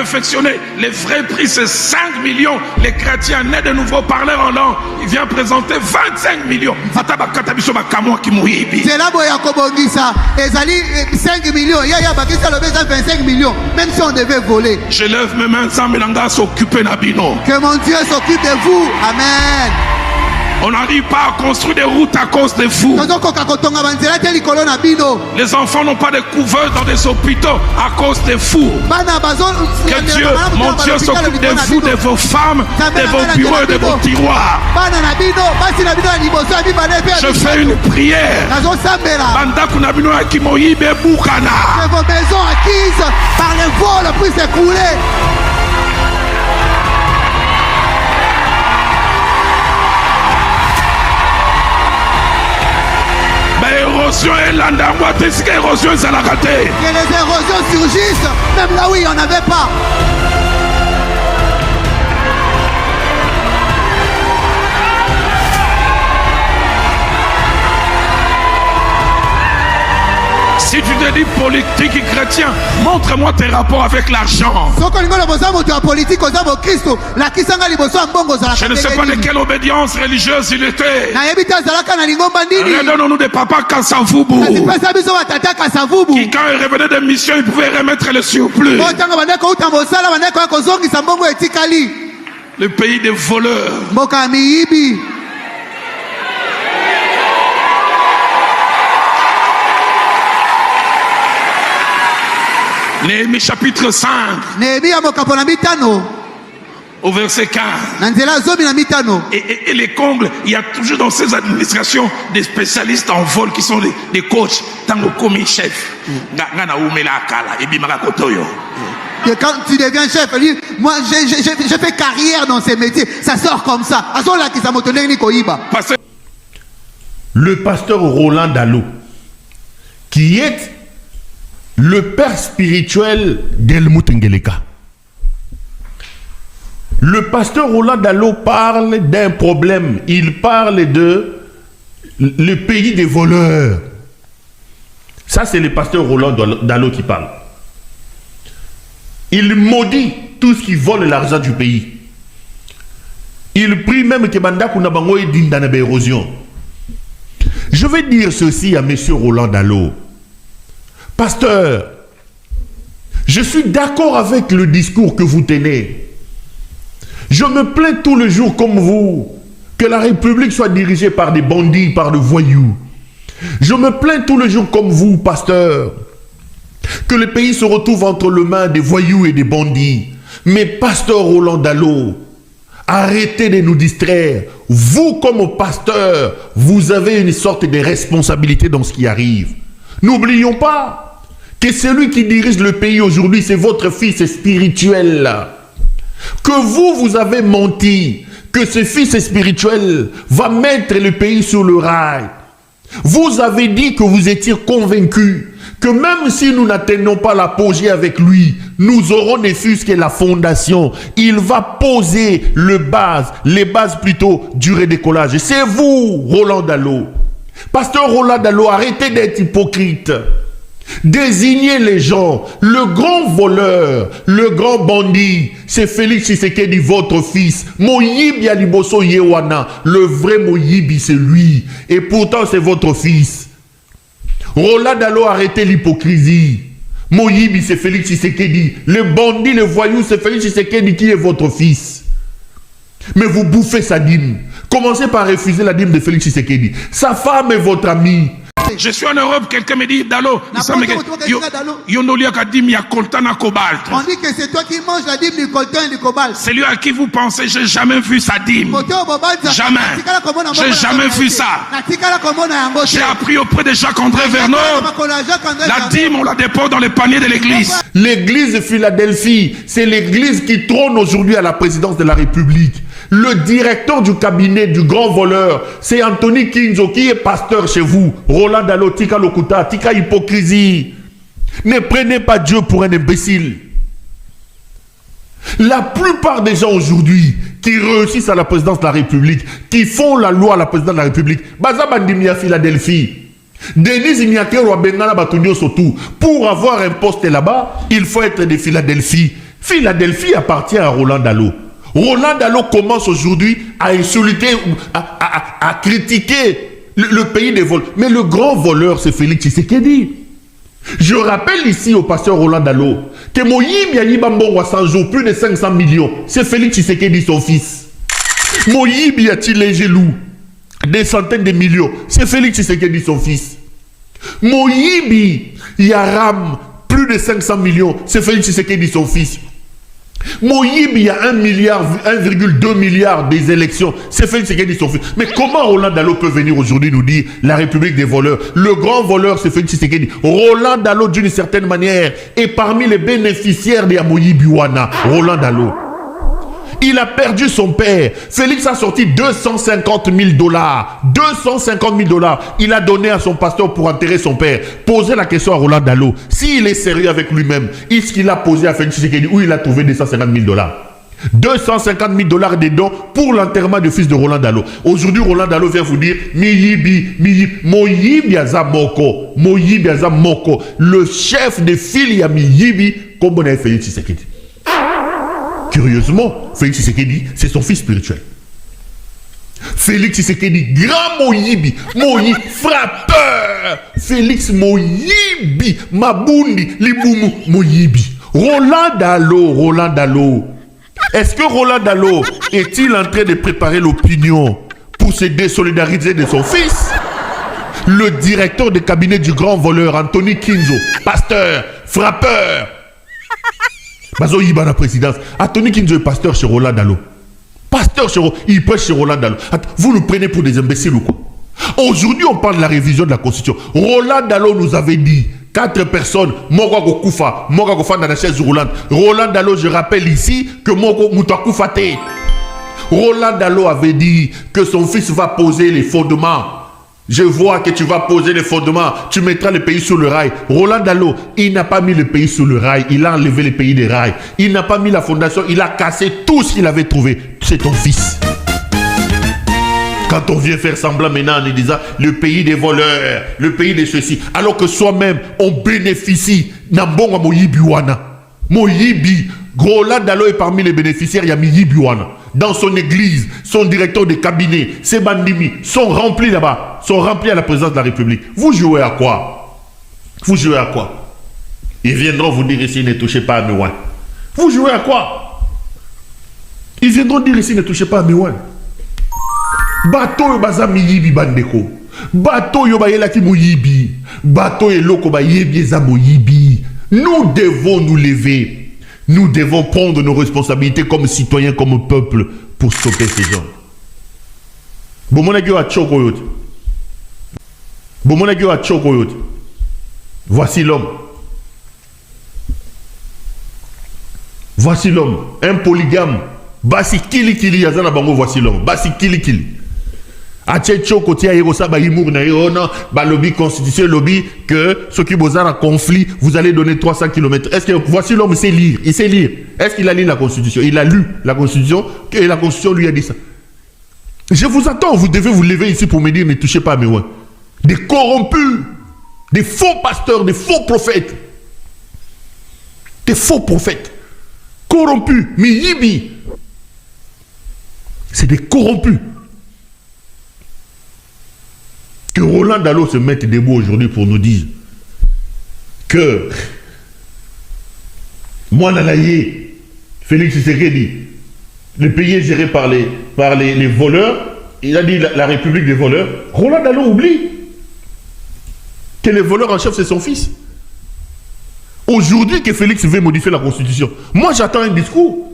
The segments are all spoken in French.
réflexionner. Le vrai prix, c'est 5 millions. Les chrétiens nés de nouveau parleurs en langue, il vient présenter 25 millions. C'est là où il y a Kobongisa. Ezali 5 millions. Il y a Bakisa le 25 millions. Même si on devait voler. Je lève mes mains sans Melanga s'occuper d'Abino. Que mon Dieu s'occupe de vous. Amen. On n'arrive pas à construire des routes à cause des fous. Les enfants n'ont pas de couverts dans des hôpitaux à cause des fous. Que Dieu, mon Dieu, s'occupe de vous, de vos femmes, de vos bureaux et de vos tiroirs. Je fais une prière. Que vos maisons acquises par les vols puissent s'écrouler. Érosion et l'andangwa, qu'est-ce que l'érosion est à la raté? Que les érosions surgissent, même là où il n'y en avait pas. Si tu te dis politique et chrétien, montre-moi tes rapports avec l'argent. Je ne sais pas de quelle obédience religieuse il était. Redonnons-nous des papas Kassavubu. Qui quand il revenait de mission, il pouvait remettre le surplus. Le pays des voleurs. Néhémie chapitre 5 au verset 15. Et les combles, il y a toujours dans ces administrations des spécialistes en vol qui sont des coachs. Tango commis chef. Que quand tu deviens chef, moi j'ai fait carrière dans ces métiers. Ça sort comme ça. Le pasteur Roland Dalo, qui est le père spirituel d'Helmut Ngeleka. Le pasteur Roland Dalo parle d'un problème. Il parle de le pays des voleurs. Ça, c'est le pasteur Roland Dalo qui parle. Il maudit tout ce qui vole l'argent du pays. Il prie même que Banda Kunabango est digne d'une érosion. Je vais dire ceci à M. Roland Dalo. Pasteur, je suis d'accord avec le discours que vous tenez. Je me plains tous les jours comme vous que la République soit dirigée par des bandits, par des voyous. Je me plains tous les jours comme vous, pasteur, que le pays se retrouve entre les mains des voyous et des bandits. Mais pasteur Roland Dalo, arrêtez de nous distraire. Vous, comme pasteur, vous avez une sorte de responsabilité dans ce qui arrive. N'oublions pas que celui qui dirige le pays aujourd'hui, c'est votre fils spirituel. Que vous avez menti, que ce fils spirituel va mettre le pays sur le rail. Vous avez dit que vous étiez convaincu que même si nous n'atteignons pas l'apogée avec lui, nous aurons ne fût-ce que la fondation. Il va poser les bases plutôt du redécollage. C'est vous, Roland Dalo. Pasteur Roland Dalo, arrêtez d'être hypocrite. Désignez les gens. Le grand voleur, le grand bandit, c'est Félix Tshisekedi, votre fils. Moyibi Aliboso Yewana. Le vrai Moyibi, c'est lui. Et pourtant, c'est votre fils. Roland Dalo, arrêtez l'hypocrisie. Moyibi, c'est Félix Tshisekedi. Le bandit, le voyou, c'est Félix Tshisekedi qui est votre fils. Mais vous bouffez sa dîme. Commencez par refuser la dîme de Félix Tshisekedi. Sa femme est votre amie. Je suis en Europe, quelqu'un me dit Dalo, on dit que c'est toi qui manges la dîme du coltan et du cobalt. C'est lui à qui vous pensez, j'ai jamais vu sa dîme. Jamais. J'ai jamais vu ça. J'ai appris auprès de Jacques-André Vernon. La dîme, on la dépose dans les paniers de l'église. L'église de Philadelphie, c'est l'église qui trône aujourd'hui à la présidence de la République. Le directeur du cabinet du grand voleur, c'est Anthony Kinzo qui est pasteur chez vous. Roland Dalo, tika lokuta, tika hypocrisie. Ne prenez pas Dieu pour un imbécile. La plupart des gens aujourd'hui qui réussissent à la présidence de la République, qui font la loi à la présidence de la République, Baza Bandimia Philadelphie. Denise Nyakero Bengala Batunio Sotou. Pour avoir un poste là-bas, il faut être de Philadelphie. Philadelphie appartient à Roland Dalo. Roland Dalo commence aujourd'hui à insulter, à critiquer le pays des vols. Mais le grand voleur, c'est Félix Tshisekedi. Je rappelle ici au pasteur Roland Dalo que Moïbi a Yibambongwa 100 jours, plus de 500 millions. C'est Félix Tshisekedi, son fils. Moïbi a tiré Gelou, des centaines de millions. C'est Félix Tshisekedi, son fils. Moïbi Yaram, plus de 500 millions. C'est Félix Tshisekedi, son fils. Moïbi, il y a 1,2 milliard des élections. C'est Félix Tshisekedi, son fils. Mais comment Roland Dalo peut venir aujourd'hui nous dire la République des voleurs? Le grand voleur, c'est Félix Tshisekedi. Roland Dalo, d'une certaine manière, est parmi les bénéficiaires de Moïbi Wana. Roland Dalo. Il a perdu son père. Félix a sorti 250 000 $. 250 000 $. Il a donné à son pasteur pour enterrer son père. Posez la question à Roland Dalo. S'il est sérieux avec lui-même, est-ce qu'il a posé à Félix Tshisekedi où il a trouvé 250 000 $? 250 000 $ de dons pour l'enterrement du fils de Roland Dalo. Aujourd'hui, Roland Dalo vient vous dire Moïbi Azamoko. Moïbi Azamoko. Le chef de file Miyibi, comme on a fait Félix Tshisekedi. Curieusement, Félix Tshisekedi, c'est son fils spirituel. Félix Tshisekedi, grand Moïbi, Moïbi, frappeur. Félix Moïbi, Mabundi, Liboumou, Moïbi. Roland Dalo. Est-ce que Roland Dalo est-il en train de préparer l'opinion pour se désolidariser de son fils? Le directeur de cabinet du grand voleur, Anthony Kinzo, pasteur, frappeur. Bazo Yiba la présidence. Anthony Kinzo est pasteur chez Roland Dalo. Pasteur chez Roland, il prêche chez Roland Dalo. Vous nous prenez pour des imbéciles ou quoi? Aujourd'hui, on parle de la révision de la Constitution. Roland Dalo nous avait dit 4 personnes, Moko Koufa, Moko Koufa dans la chaise roulante. Roland Dalo, je rappelle ici que Moko Moutakou Fate. Roland Dalo avait dit que son fils va poser les fondements. Je vois que tu vas poser les fondements, tu mettras le pays sur le rail. Roland Dalo, il n'a pas mis le pays sur le rail, il a enlevé le pays des rails. Il n'a pas mis la fondation, il a cassé tout ce qu'il avait trouvé. C'est ton fils. Quand on vient faire semblant maintenant en disant le pays des voleurs, le pays de ceci, alors que soi-même on bénéficie. Nambonga Moïbi Wana. Moïbi, Roland Dalo est parmi les bénéficiaires, il y a Moïbi Wana. Dans son église, son directeur de cabinet, ses bandimi sont remplis là-bas, sont remplis à la présidence de la République. Vous jouez à quoi? Vous jouez à quoi? Ils viendront vous dire ici, ne touchez pas à Miwan. Vous jouez à quoi? Ils viendront dire ici, ne touchez pas à Miwan. Bateau baza miyibi bandeko. Bateau yo bayela ki moyibi. Bateau e loko ba yebi eza moyibi. Nous devons nous lever. Nous devons prendre nos responsabilités comme citoyens, comme peuple, pour stopper ces gens. Voici l'homme. Voici l'homme. Un polygame. Basi kili kili yazana bango voici l'homme. Basi kili kili. Lobby constitution, lobby que ceux qui sont en conflit, vous allez donner 300 km. Est-ce que voici l'homme, il sait lire? Il sait lire. Est-ce qu'il a lu la constitution? Il a lu la constitution et la constitution lui a dit ça. Je vous attends, vous devez vous lever ici pour me dire ne touchez pas à mes oins. Des corrompus, des faux pasteurs, des faux prophètes. Des faux prophètes. Corrompus, miyibi. C'est des corrompus. Que Roland Dalo se mette debout aujourd'hui pour nous dire que moi Nanaye, Félix Tshisekedi, le pays est géré par les voleurs, il a dit la République des voleurs. Roland Dalo oublie que les voleurs en chef c'est son fils. Aujourd'hui que Félix veut modifier la Constitution. Moi j'attends un discours.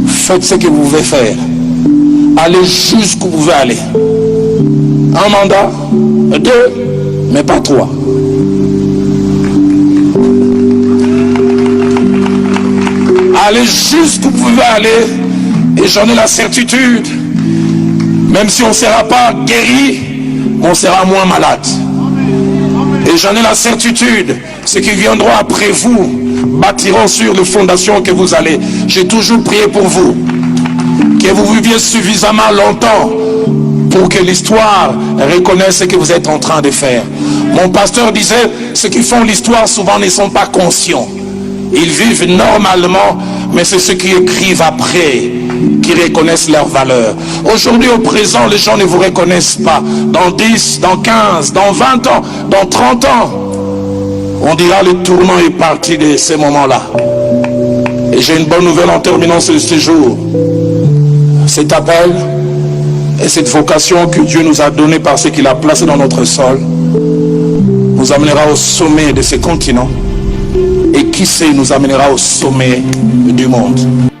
Faites ce que vous pouvez faire. Allez jusqu'où vous pouvez aller. Un mandat, 2, mais pas 3. Allez jusqu'où vous pouvez aller, et j'en ai la certitude, même si on ne sera pas guéri, on sera moins malade. Et j'en ai la certitude, ceux qui viendront après vous bâtiront sur les fondations que vous allez. J'ai toujours prié pour vous, que vous viviez suffisamment longtemps pour que l'histoire reconnaisse ce que vous êtes en train de faire. Mon pasteur disait, ceux qui font l'histoire souvent ne sont pas conscients. Ils vivent normalement, mais c'est ceux qui écrivent après qui reconnaissent leur valeur. Aujourd'hui, au présent, les gens ne vous reconnaissent pas. Dans 10, dans 15, dans 20 ans, dans 30 ans, on dira le tournant est parti de ces moments-là. Et j'ai une bonne nouvelle en terminant ce séjour. Cet appel et cette vocation que Dieu nous a donnée par ce qu'il a placé dans notre sol nous amènera au sommet de ce continent et qui sait nous amènera au sommet du monde.